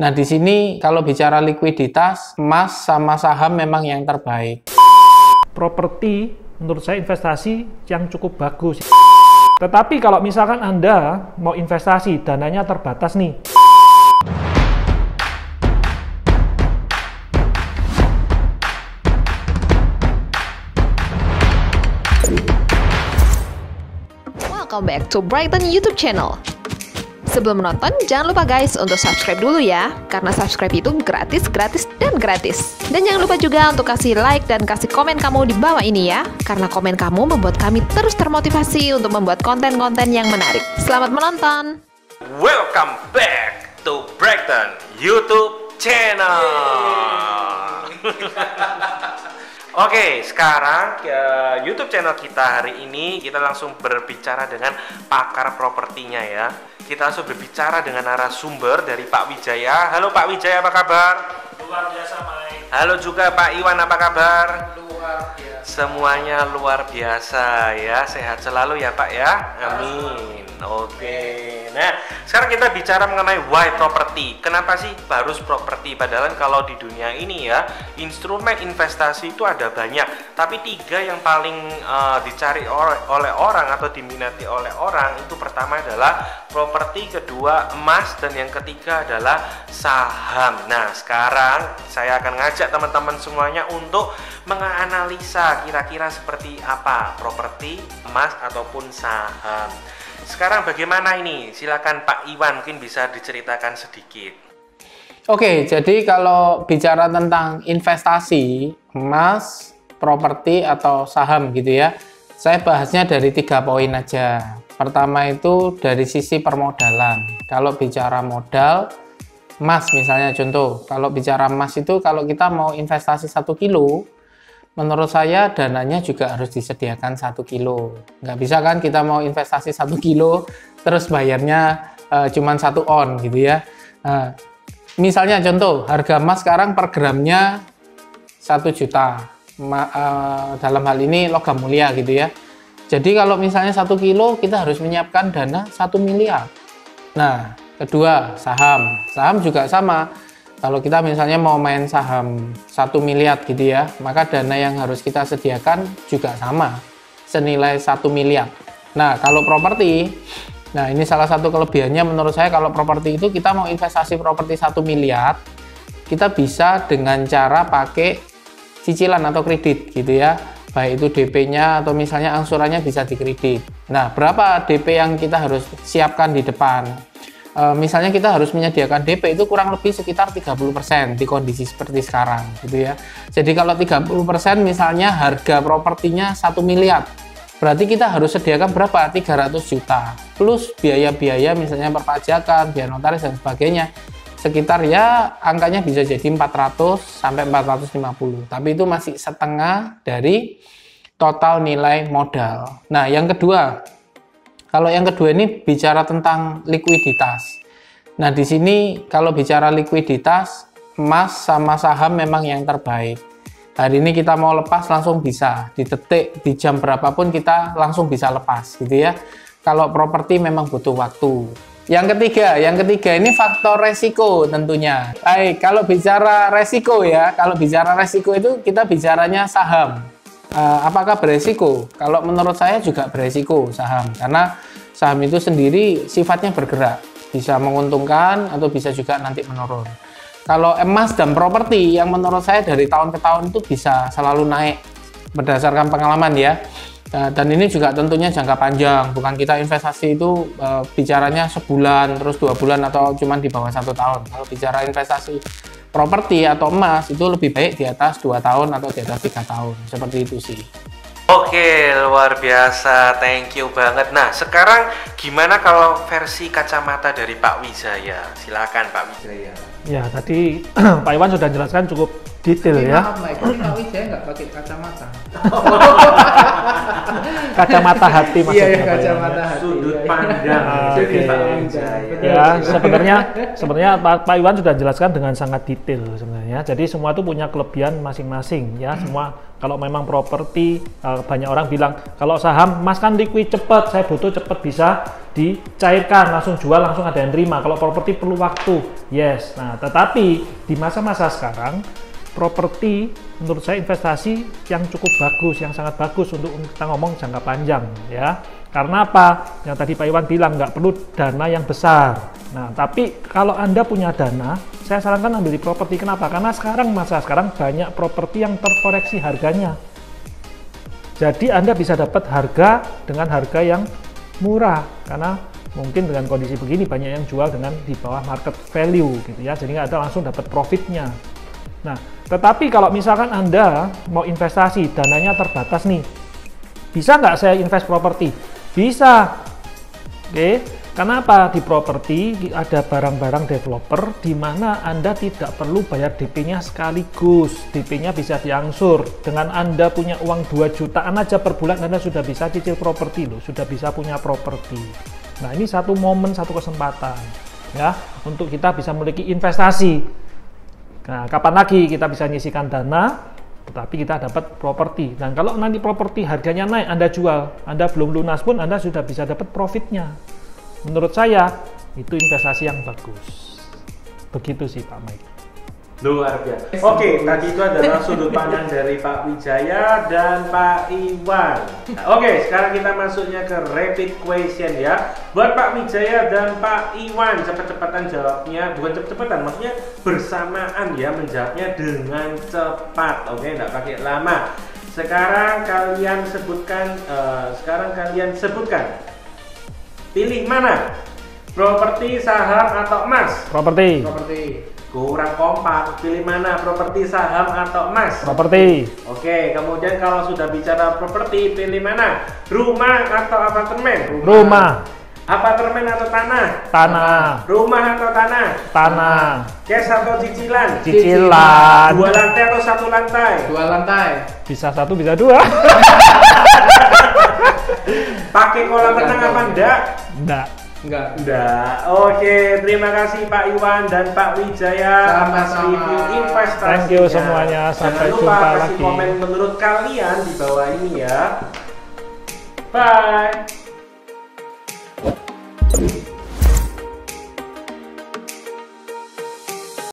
Nah, di sini kalau bicara likuiditas, emas sama saham memang yang terbaik. Properti menurut saya investasi yang cukup bagus. Tetapi kalau misalkan Anda mau investasi, dananya terbatas nih. Welcome back to Brighton YouTube channel. Sebelum menonton, jangan lupa guys untuk subscribe dulu ya, karena subscribe itu gratis. Dan jangan lupa juga untuk kasih like dan kasih komen kamu di bawah ini ya, karena komen kamu membuat kami terus termotivasi untuk membuat konten-konten yang menarik. Selamat menonton. Welcome back to Brighton YouTube channel. Oke, sekarang YouTube channel kita hari ini kita langsung berbicara dengan pakar propertinya ya. Kita langsung berbicara dengan narasumber dari Pak Wijaya. Halo Pak Wijaya, apa kabar? Luar biasa, Mike. Halo juga Pak Iwan, apa kabar? Luar biasa. Semuanya luar biasa ya. Sehat selalu ya Pak ya. Amin. Oke. Nah, sekarang kita bicara mengenai why property. Kenapa sih harus properti? Padahal kalau di dunia ini ya, instrumen investasi itu ada banyak. Tapi tiga yang paling dicari oleh orang atau diminati oleh orang itu pertama adalah properti, kedua emas, dan yang ketiga adalah saham. Nah, sekarang saya akan ngajak teman-teman semuanya untuk menganalisa kira-kira seperti apa properti, emas, ataupun saham. Sekarang bagaimana ini? Silakan Pak Iwan, mungkin bisa diceritakan sedikit. Oke, jadi kalau bicara tentang investasi, emas, properti, atau saham gitu ya, saya bahasnya dari 3 poin aja. Pertama itu dari sisi permodalan. Kalau bicara modal, emas misalnya contoh, kalau bicara emas itu kalau kita mau investasi 1 kilo, menurut saya dananya juga harus disediakan 1 kilo. Nggak bisa kan kita mau investasi 1 kilo terus bayarnya cuma 1 on gitu ya. Misalnya contoh harga emas sekarang per gramnya 1 juta. Dalam hal ini logam mulia gitu ya. Jadi kalau misalnya 1 kilo kita harus menyiapkan dana 1 miliar. Nah, kedua saham. Saham juga sama. Kalau kita misalnya mau main saham 1 miliar gitu ya, maka dana yang harus kita sediakan juga sama, senilai 1 miliar. Nah, kalau properti, nah ini salah satu kelebihannya menurut saya kalau properti itu kita mau investasi properti 1 miliar, kita bisa dengan cara pakai cicilan atau kredit gitu ya, baik itu DP-nya atau misalnya angsurannya bisa dikredit. Nah, berapa DP yang kita harus siapkan di depan? Misalnya kita harus menyediakan DP itu kurang lebih sekitar 30% di kondisi seperti sekarang gitu ya. Jadi kalau 30% misalnya harga propertinya 1 miliar, berarti kita harus sediakan berapa? 300 juta plus biaya-biaya misalnya perpajakan, biaya notaris dan sebagainya, sekitar ya angkanya bisa jadi 400 sampai 450, tapi itu masih setengah dari total nilai modal. Nah, yang kedua, kalau yang kedua ini bicara tentang likuiditas. Nah, di sini kalau bicara likuiditas, emas sama saham memang yang terbaik. Hari ini kita mau lepas langsung bisa, di detik, di jam berapapun kita langsung bisa lepas gitu ya. Kalau properti memang butuh waktu. Yang ketiga ini faktor resiko tentunya. Baik, kalau bicara resiko ya, kalau bicara resiko itu kita bicaranya saham. Apakah beresiko? Kalau menurut saya juga beresiko saham, karena saham itu sendiri sifatnya bergerak, bisa menguntungkan atau bisa juga nanti menurun. Kalau emas dan properti yang menurut saya dari tahun ke tahun itu bisa selalu naik berdasarkan pengalaman ya. Dan ini juga tentunya jangka panjang, bukan kita investasi itu bicaranya sebulan, terus 2 bulan atau cuma di bawah 1 tahun. Kalau bicara investasi properti atau emas itu lebih baik di atas 2 tahun atau di atas 3 tahun, seperti itu sih. Oke, luar biasa, thank you banget. Nah, sekarang gimana kalau versi kacamata dari Pak Wijaya? Silakan Pak Wijaya. Ya, tadi Pak Iwan sudah jelaskan cukup Detail Tapi ya. maaf Mike, ini Pak Wijaya nggak pakai kacamata. Kacamata hati Iya, maksudnya. ya, Pak, ya. kacamata hati. Sudut Iya, iya. pandang Oke. dari Pak Wijaya. Ya, sebenarnya Pak Iwan sudah jelaskan dengan sangat detail sebenarnya. Jadi semua itu punya kelebihan masing-masing ya. Semua kalau memang properti banyak orang bilang kalau saham Mas kan liquid cepat, saya butuh cepat bisa dicairkan, langsung jual, langsung ada yang terima. Kalau properti perlu waktu. Yes. Nah, tetapi di masa-masa sekarang properti menurut saya investasi yang cukup bagus, yang sangat bagus untuk kita ngomong jangka panjang ya. Karena apa? Yang tadi Pak Iwan bilang nggak perlu dana yang besar. Nah, tapi kalau Anda punya dana, saya sarankan ambil di properti. Kenapa? Karena masa sekarang banyak properti yang terkoreksi harganya. Jadi Anda bisa dapat harga dengan harga yang murah karena mungkin dengan kondisi begini banyak yang jual dengan di bawah market value gitu ya. Jadi nggak ada langsung dapat profitnya. Nah, tetapi kalau misalkan Anda mau investasi, dananya terbatas nih, bisa nggak saya invest properti? Bisa. Oke, kenapa? Di properti ada barang-barang developer di mana Anda tidak perlu bayar DP-nya sekaligus. DP-nya bisa diangsur. Dengan Anda punya uang 2 jutaan aja per bulan, Anda sudah bisa cicil properti loh, sudah bisa punya properti. Nah, ini satu momen, satu kesempatan ya untuk kita bisa memiliki investasi. Nah, kapan lagi kita bisa nyisikan dana, tetapi kita dapat properti. Dan kalau nanti properti harganya naik, Anda jual, Anda belum lunas pun Anda sudah bisa dapat profitnya. Menurut saya, itu investasi yang bagus. Begitu sih Pak Mike. Luar biasa. Oke, tadi itu adalah sudut pandang dari Pak Wijaya dan Pak Iwan. Oke, sekarang kita masuknya ke rapid question ya. Buat Pak Wijaya dan Pak Iwan, cepet-cepetan jawabnya. Bukan cepet-cepetan, maksudnya bersamaan ya, menjawabnya dengan cepat. Oke, nggak pakai lama. Sekarang kalian sebutkan. Pilih mana? Properti, saham, atau emas? Properti. Properti. Kurang kompak, pilih mana? Properti, saham, atau emas? Properti. Oke, kemudian kalau sudah bicara properti, pilih mana? Rumah atau apartemen? Rumah. Apartemen atau tanah? Tanah. Rumah atau tanah? Tanah. Cash atau cicilan? Cicilan. 2 lantai atau 1 lantai? 2 lantai. Bisa 1, bisa 2. Pakai kolam renang apa enggak? Enggak. Enggak. Oke, terima kasih Pak Iwan dan Pak Wijaya atas Sama-sama. review investasi. Thank you semuanya. Sampai Jangan lupa jumpa kasih lagi. komen menurut kalian di bawah ini ya. Bye.